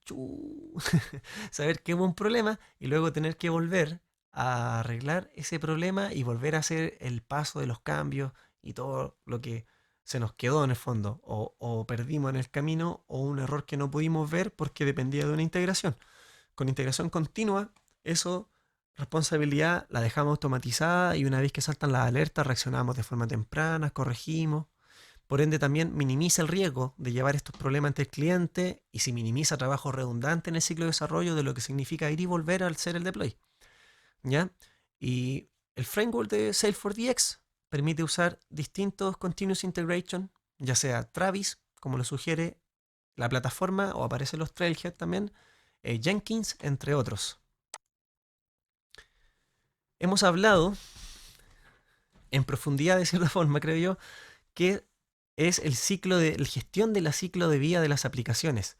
saber que hubo un problema y luego tener que volver a arreglar ese problema y volver a hacer el paso de los cambios y todo lo que se nos quedó en el fondo, o perdimos en el camino, o un error que no pudimos ver porque dependía de una integración. Con integración continua, eso, responsabilidad, la dejamos automatizada, y una vez que saltan las alertas reaccionamos de forma temprana, corregimos. Por ende, también minimiza el riesgo de llevar estos problemas ante el cliente, y se minimiza trabajo redundante en el ciclo de desarrollo, de lo que significa ir y volver al hacer el deploy. ¿Ya? Y el framework de Salesforce DX permite usar distintos Continuous Integration, ya sea Travis, como lo sugiere la plataforma, o aparecen los Trailhead también, Jenkins, entre otros. Hemos hablado en profundidad, de cierta forma, creo yo, que es el ciclo de la gestión de la ciclo de vida de las aplicaciones,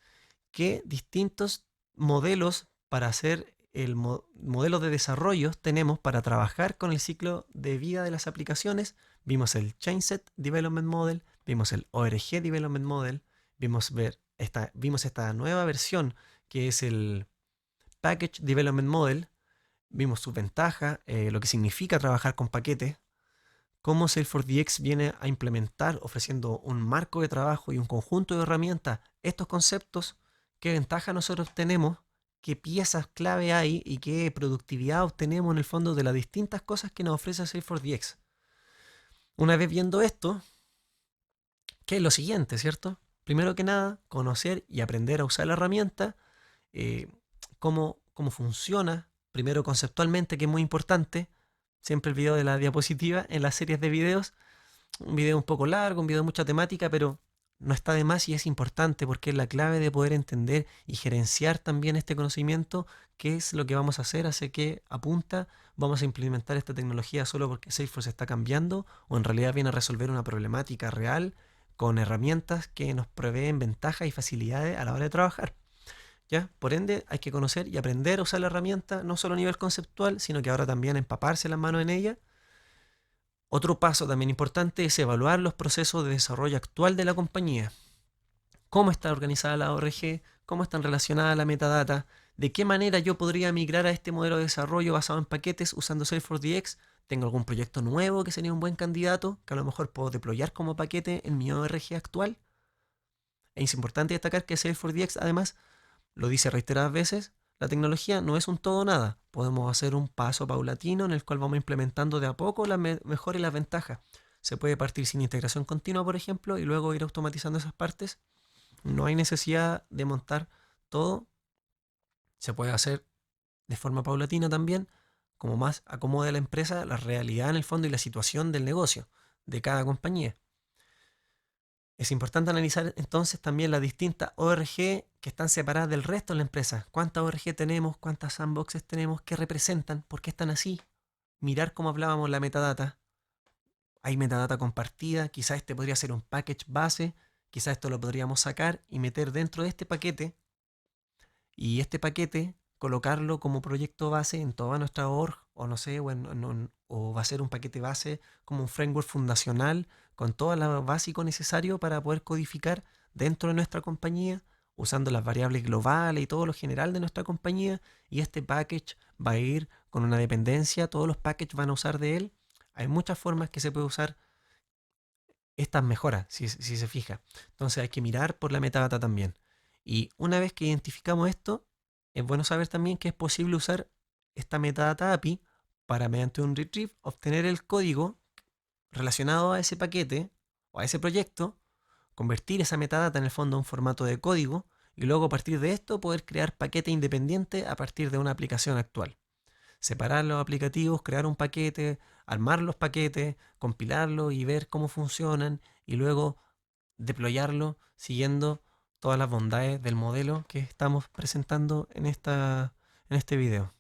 que distintos modelos para hacer el modelo de desarrollo tenemos para trabajar con el ciclo de vida de las aplicaciones. Vimos el Chainset Development Model, vimos el ORG Development Model, vimos esta nueva versión que es el Package Development Model, vimos sus ventajas, lo que significa trabajar con paquetes, cómo Salesforce DX viene a implementar, ofreciendo un marco de trabajo y un conjunto de herramientas, estos conceptos, qué ventaja nosotros tenemos, qué piezas clave hay y qué productividad obtenemos en el fondo de las distintas cosas que nos ofrece Salesforce DX. Una vez viendo esto, ¿qué es lo siguiente, cierto? Primero que nada, conocer y aprender a usar la herramienta, cómo funciona, primero conceptualmente, que es muy importante. Siempre el video de la diapositiva en las series de videos, un video un poco largo, un video de mucha temática, pero no está de más y es importante porque es la clave de poder entender y gerenciar también este conocimiento, qué es lo que vamos a hacer, hacia qué apunta, vamos a implementar esta tecnología solo porque Salesforce está cambiando, o en realidad viene a resolver una problemática real con herramientas que nos proveen ventajas y facilidades a la hora de trabajar. ¿Ya? Por ende, hay que conocer y aprender a usar la herramienta, no solo a nivel conceptual, sino que ahora también empaparse las manos en ella. Otro paso también importante es evaluar los procesos de desarrollo actual de la compañía. Cómo está organizada la ORG, cómo están relacionadas la metadata, de qué manera yo podría migrar a este modelo de desarrollo basado en paquetes usando Salesforce DX. ¿Tengo algún proyecto nuevo que sería un buen candidato, que a lo mejor puedo deployar como paquete en mi ORG actual? Es importante destacar que Salesforce DX, además, lo dice reiteradas veces, la tecnología no es un todo o nada. Podemos hacer un paso paulatino en el cual vamos implementando de a poco las mejores y las ventajas. Se puede partir sin integración continua, por ejemplo, y luego ir automatizando esas partes. No hay necesidad de montar todo. Se puede hacer de forma paulatina también, como más acomode a la empresa, la realidad en el fondo y la situación del negocio de cada compañía. Es importante analizar entonces también las distintas ORG que están separadas del resto de la empresa. ¿Cuántas ORG tenemos? ¿Cuántas sandboxes tenemos? ¿Qué representan? ¿Por qué están así? Mirar cómo hablábamos la metadata. Hay metadata compartida, quizás este podría ser un package base, quizás esto lo podríamos sacar y meter dentro de este paquete, y este paquete colocarlo como proyecto base en toda nuestra org, o no sé, o va a ser un paquete base como un framework fundacional con todo lo básico necesario para poder codificar dentro de nuestra compañía, usando las variables globales y todo lo general de nuestra compañía, y este package va a ir con una dependencia, todos los packages van a usar de él. Hay muchas formas que se puede usar estas mejoras, si se fija. Entonces hay que mirar por la metadata también. Y una vez que identificamos esto, es bueno saber también que es posible usar esta metadata API para, mediante un retrieve, obtener el código relacionado a ese paquete o a ese proyecto, convertir esa metadata en el fondo a un formato de código y luego a partir de esto poder crear paquetes independientes a partir de una aplicación actual. Separar los aplicativos, crear un paquete, armar los paquetes, compilarlos y ver cómo funcionan y luego deployarlo siguiendo todas las bondades del modelo que estamos presentando en este video.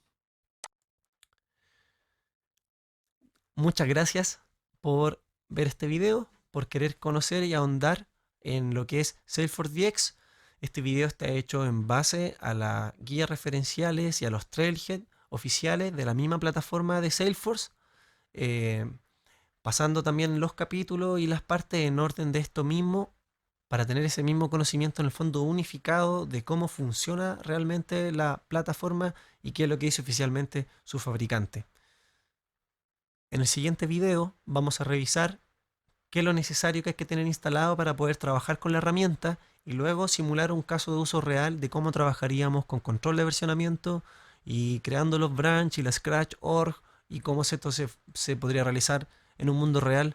Muchas gracias por ver este video, por querer conocer y ahondar en lo que es Salesforce DX. Este video está hecho en base a las guías referenciales y a los trailhead oficiales de la misma plataforma de Salesforce, eh, pasando también los capítulos y las partes en orden de esto mismo para tener ese mismo conocimiento en el fondo unificado de cómo funciona realmente la plataforma y qué es lo que dice oficialmente su fabricante. En el siguiente video vamos a revisar qué es lo necesario que hay que tener instalado para poder trabajar con la herramienta y luego simular un caso de uso real de cómo trabajaríamos con control de versionamiento y creando los branch y la scratch org y cómo esto se podría realizar en un mundo real.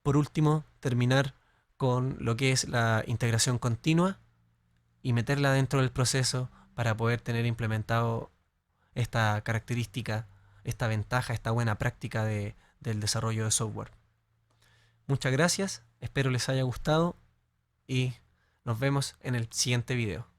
Por último, terminar con lo que es la integración continua y meterla dentro del proceso para poder tener implementado esta característica, esta ventaja, esta buena práctica del desarrollo de software. Muchas gracias, espero les haya gustado y nos vemos en el siguiente video.